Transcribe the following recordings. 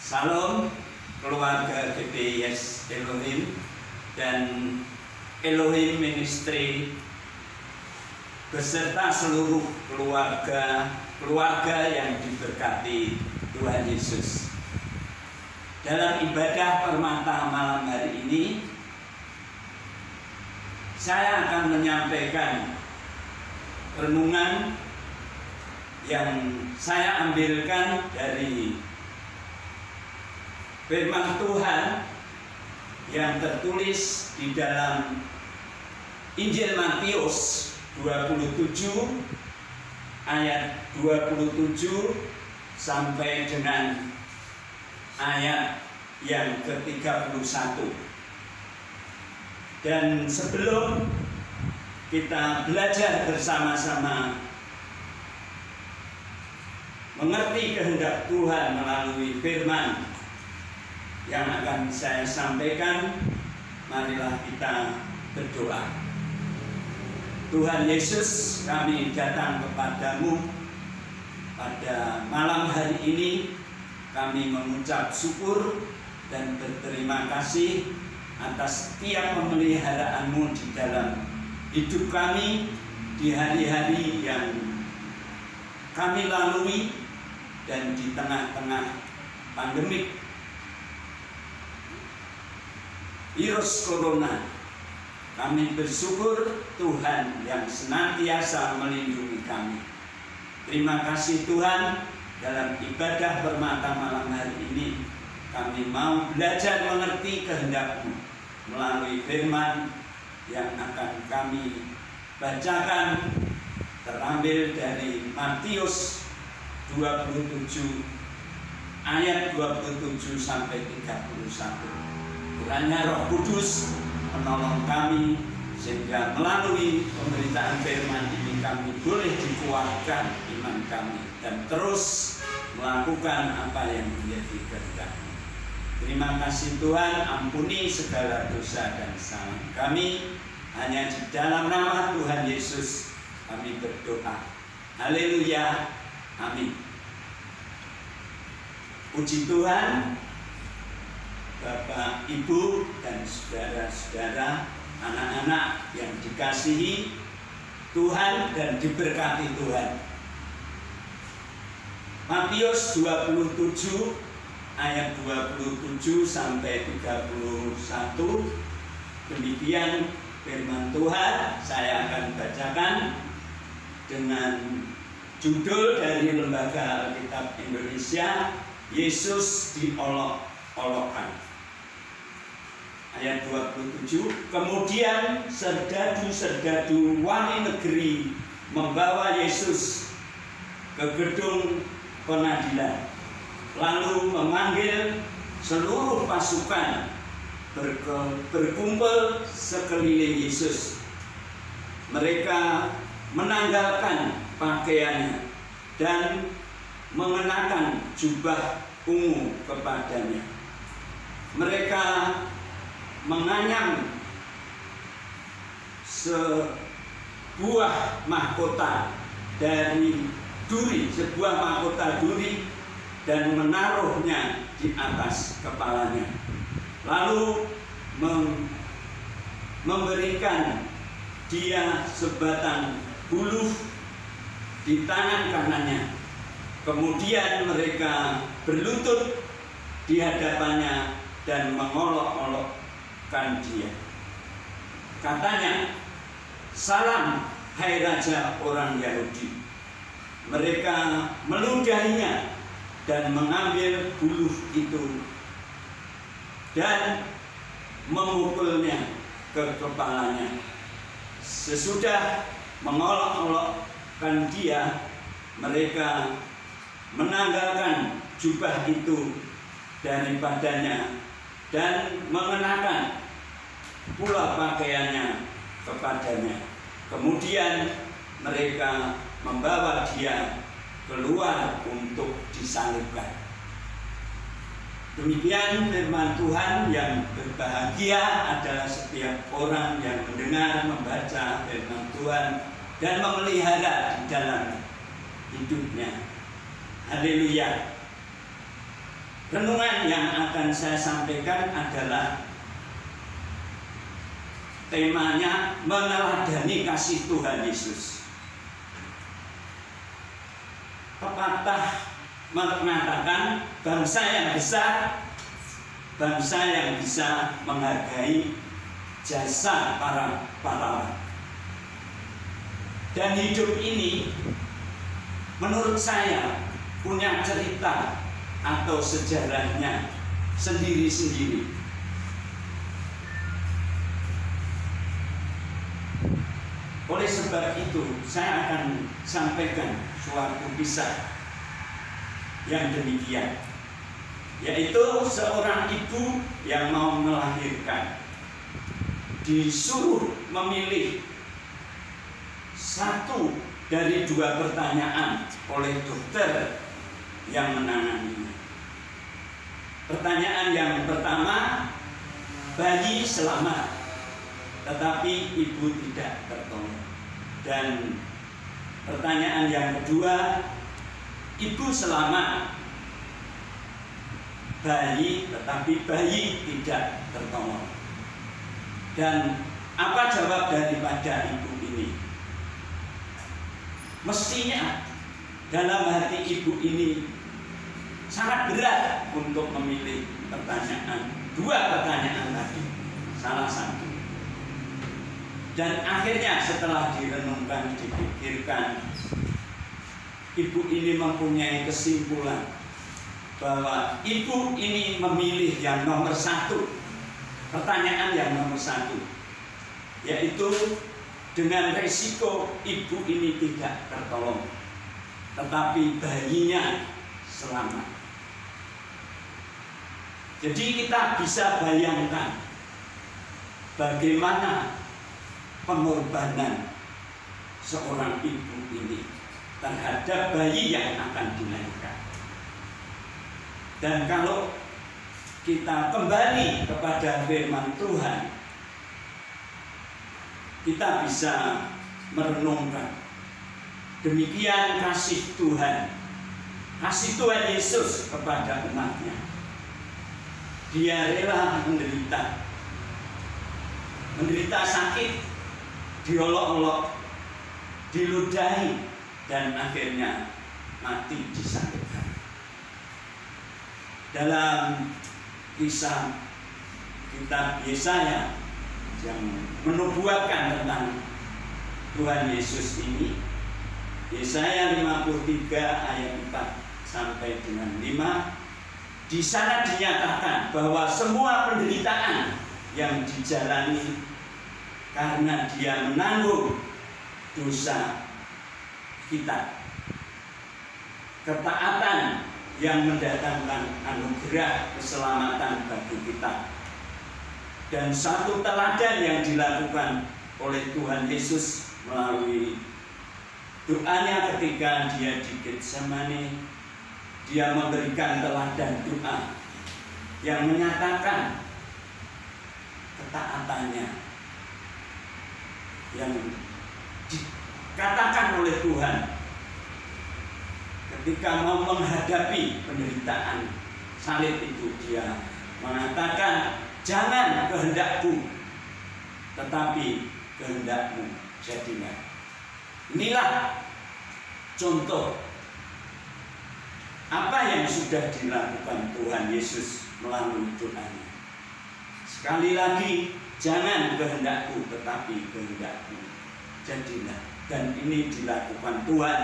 Salam keluarga GBIS Elohim dan Elohim Ministry beserta seluruh keluarga yang diberkati Tuhan Yesus. Dalam ibadah permata malam hari ini, saya akan menyampaikan renungan yang saya ambilkan dari firman Tuhan yang tertulis di dalam Injil Matius 27 ayat 27 sampai dengan ayat yang ke-31. Dan sebelum kita belajar bersama-sama mengerti kehendak Tuhan melalui firman yang akan saya sampaikan, marilah kita berdoa. Tuhan Yesus, kami datang kepadamu pada malam hari ini. Kami mengucap syukur dan berterima kasih atas setiap pemeliharaanmu di dalam hidup kami di hari-hari yang kami lalui dan di tengah-tengah pandemik virus corona. Kami bersyukur Tuhan yang senantiasa melindungi kami. Terima kasih Tuhan. Dalam ibadah permata malam hari ini, kami mau belajar mengerti kehendak-Mu melalui firman yang akan kami bacakan, terambil dari Matius 27 ayat 27 sampai 31. Kiranya Roh Kudus menolong kami sehingga melalui pemberitaan firman ini kami boleh dikuatkan iman kami dan terus melakukan apa yang menjadi kehendak-Mu. Terima kasih Tuhan, ampuni segala dosa dan salah kami. Hanya di dalam nama Tuhan Yesus kami berdoa. Haleluya, amin. Puji Tuhan, Bapak, Ibu, dan saudara-saudara, anak-anak yang dikasihi Tuhan dan diberkati Tuhan. Matius 27 ayat 27 sampai 31. Demikian firman Tuhan. Saya akan bacakan dengan judul dari Lembaga Alkitab Indonesia, Yesus diolok-olokkan. Ayat 27. Kemudian serdadu-serdadu wali negeri membawa Yesus ke gedung pengadilan, lalu memanggil seluruh pasukan berkumpul sekeliling Yesus. Mereka menanggalkan pakaiannya dan mengenakan jubah ungu kepadanya. Mereka menganyam sebuah mahkota dari duri, sebuah mahkota duri, dan menaruhnya di atas kepalanya. Lalu memberikan dia sebatang buluh di tangan kanannya. Kemudian mereka berlutut di hadapannya dan mengolok-olokkan dia. Katanya, "Salam, hai Raja orang Yahudi." Mereka meludahinya dan mengambil buluh itu dan memukulnya ke kepalanya. Sesudah mengolok-olokkan dia, mereka menanggalkan jubah itu daripadanya dan mengenakan pula pakaiannya kepadanya. Kemudian mereka membawa dia keluar untuk disalibkan. Demikian firman Tuhan. Yang berbahagia adalah setiap orang yang mendengar, membaca firman Tuhan dan memelihara di dalam hidupnya. Haleluya. Renungan yang akan saya sampaikan adalah temanya meneladani kasih Tuhan Yesus. Pepatah mengatakan bangsa yang besar, bangsa yang bisa menghargai jasa para pahlawan. Dan hidup ini menurut saya punya cerita atau sejarahnya sendiri-sendiri. Oleh sebab itu, saya akan sampaikan suatu kisah yang demikian, yaitu seorang ibu yang mau melahirkan disuruh memilih satu dari dua pertanyaan oleh dokter yang menanganinya. Pertanyaan yang pertama, bayi selamat, tetapi ibu tidak tertolong. Dan pertanyaan yang kedua, ibu selamat, bayi, tetapi bayi tidak tertolong. Dan apa jawab daripada ibu ini? Mestinya dalam hati ibu ini sangat berat untuk memilih dua pertanyaan tadi, salah satu. Dan akhirnya setelah direnungkan, dipikirkan, ibu ini mempunyai kesimpulan bahwa ibu ini memilih yang nomor satu, pertanyaan yang nomor satu, yaitu dengan resiko ibu ini tidak tertolong, tetapi bayinya selamat. Jadi kita bisa bayangkan bagaimana pengorbanan seorang ibu ini terhadap bayi yang akan dilahirkan. Dan kalau kita kembali kepada firman Tuhan, kita bisa merenungkan demikian kasih Tuhan Yesus kepada umatnya. Dia rela menderita sakit, diolok-olok, diludahi, dan akhirnya mati disalibkan. Dalam kisah kitab Yesaya yang menubuatkan tentang Tuhan Yesus ini, Yesaya 53 ayat 4 sampai dengan 5, di sana dinyatakan bahwa semua penderitaan yang dijalani karena dia menanggung dosa kita, ketaatan yang mendatangkan anugerah keselamatan bagi kita, dan satu teladan yang dilakukan oleh Tuhan Yesus melalui doanya ketika dia di Getsemani. Dia memberikan teladan doa yang menyatakan ketaatannya yang dikatakan oleh Tuhan ketika mau menghadapi penderitaan salib itu. Dia mengatakan, jangan kehendakku, tetapi kehendakmu jadilah. Inilah contoh apa yang sudah dilakukan Tuhan Yesus melalui doanya. Sekali lagi, jangan kehendakku, tetapi kehendakmu jadilah. Dan ini dilakukan Tuhan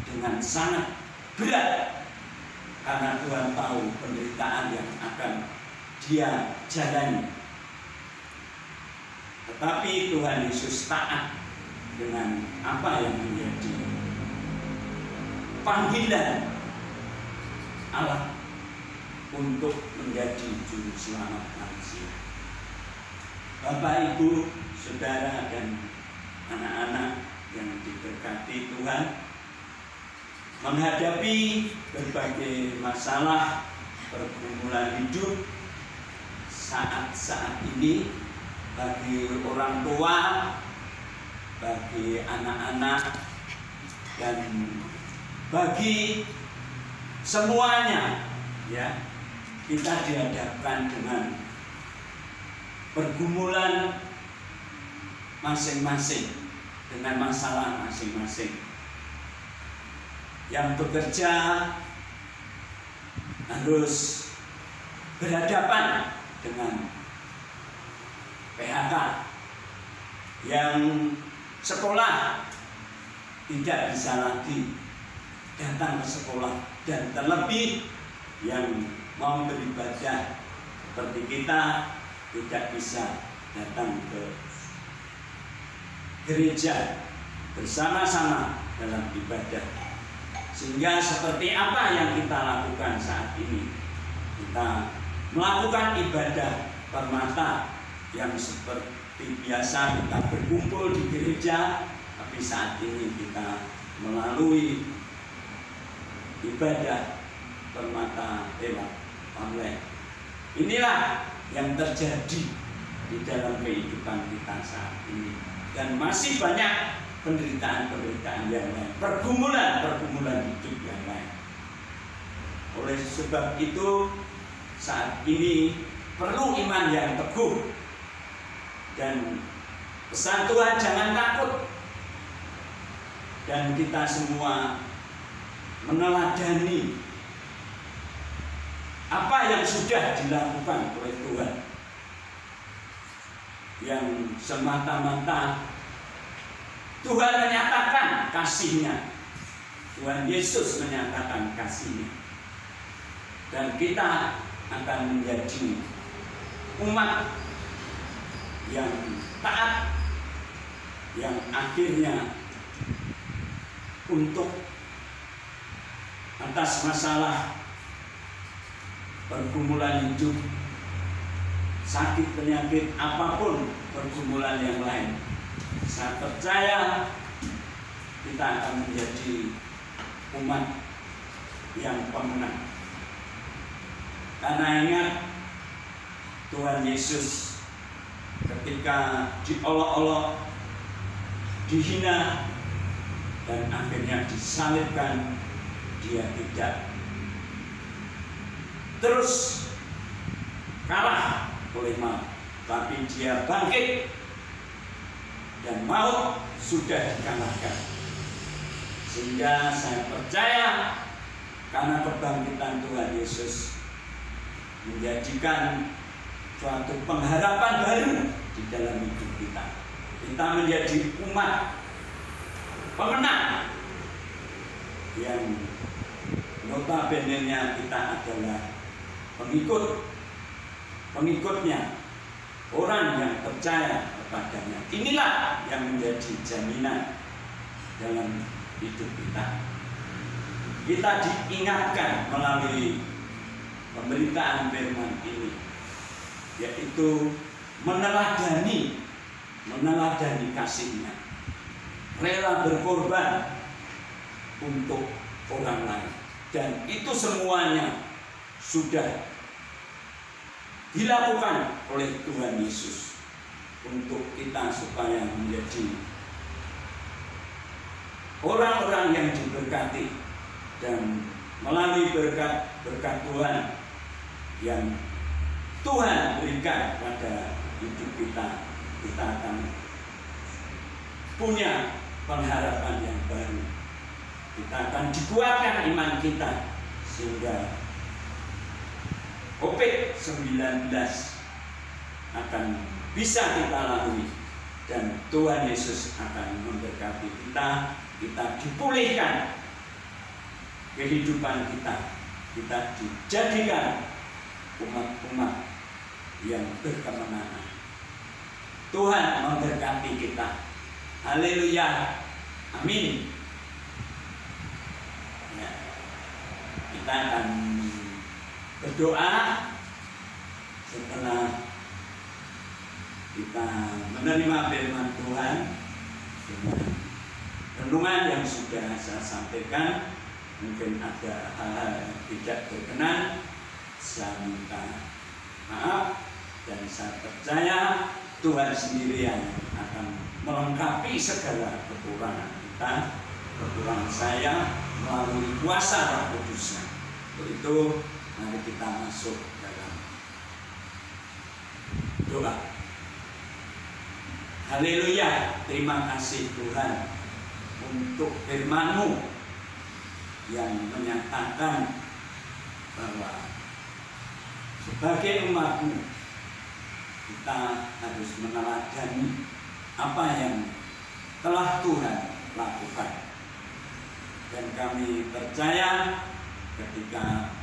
dengan sangat berat, karena Tuhan tahu penderitaan yang akan dia jalani. Tetapi Tuhan Yesus taat dengan apa yang menjadi panggilan Allah untuk menjadi juru selamat manusia. Bapak, Ibu, Saudara, dan anak-anak yang diberkati Tuhan, menghadapi berbagai masalah pergumulan hidup saat-saat ini, bagi orang tua, bagi anak-anak, dan bagi semuanya, ya, kita dihadapkan dengan pergumulan masing-masing, dengan masalah masing-masing. Yang bekerja harus berhadapan dengan PHK, yang sekolah tidak bisa lagi datang ke sekolah, dan terlebih yang mau beribadah seperti kita tidak bisa datang ke gereja bersama-sama dalam ibadah. Sehingga seperti apa yang kita lakukan saat ini, kita melakukan ibadah permata yang seperti biasa kita berkumpul di gereja, tapi saat ini kita melalui ibadah permata lewat online. Inilah yang terjadi di dalam kehidupan kita saat ini, dan masih banyak penderitaan-penderitaan yang lain, pergumulan hidup yang lain. Oleh sebab itu, saat ini perlu iman yang teguh, dan pesan Tuhan jangan takut, dan kita semua meneladani apa yang sudah dilakukan oleh Tuhan, yang semata-mata Tuhan menyatakan kasih-Nya. Tuhan Yesus menyatakan kasih-Nya, dan kita akan menjadi umat yang taat, yang akhirnya untuk atas masalah pergumulan hidup, sakit, penyakit, apapun pergumulan yang lain, saya percaya kita akan menjadi umat yang pemenang. Karena ingat, Tuhan Yesus ketika diolok-olok, dihina, dan akhirnya disalibkan, dia tidak terus kalah oleh maut, tapi dia bangkit, dan maut sudah dikalahkan. Sehingga saya percaya karena kebangkitan Tuhan Yesus menjadikan suatu pengharapan baru di dalam hidup kita. Kita menjadi umat pemenang, yang notabene-nya kita adalah pengikutnya, orang yang percaya kepadanya. Inilah yang menjadi jaminan dalam hidup kita. Kita diingatkan melalui pemberitaan firman ini, yaitu meneladani kasih-Nya, rela berkorban untuk orang lain, dan itu semuanya sudah dilakukan oleh Tuhan Yesus untuk kita supaya menjadi orang-orang yang diberkati, dan melalui berkat Tuhan yang Tuhan berikan pada hidup kita, kita akan punya pengharapan yang baru. Kita akan dikuatkan iman kita, sehingga COVID-19 akan bisa kita lalui, dan Tuhan Yesus akan memberkati kita. Kita dipulihkan kehidupan kita dijadikan umat-umat yang berkemenangan. Tuhan memberkati kita. Haleluya, amin. Ya, kita akan berdoa setelah kita menerima firman Tuhan dengan renungan yang sudah saya sampaikan. Mungkin ada hal-hal yang tidak berkenan, saya minta maaf, dan saya percaya Tuhan sendiri yang akan melengkapi segala kekurangan kita, kekurangan saya, melalui kuasa Roh Kudus-Nya. Untuk itu Mari kita masuk dalam doa. Haleluya, terima kasih Tuhan untuk firman-Mu yang menyatakan bahwa sebagai umat-Mu kita harus meneladani apa yang telah Tuhan lakukan. Dan kami percaya ketika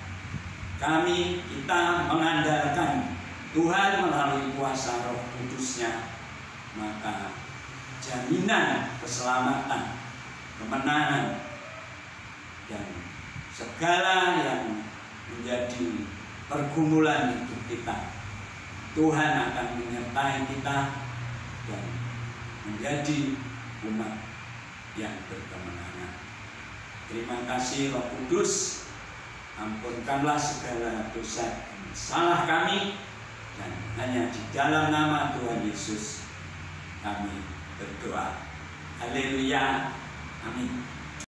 kita mengandalkan Tuhan melalui kuasa Roh Kudus-Nya, maka jaminan keselamatan, kemenangan, dan segala yang menjadi pergumulan hidup kita, Tuhan akan menyertai kita dan menjadi umat yang berkemenangan. Terima kasih Roh Kudus, ampunkanlah segala dosa dan salah kami, dan hanya di dalam nama Tuhan Yesus kami berdoa. Haleluya. Amin.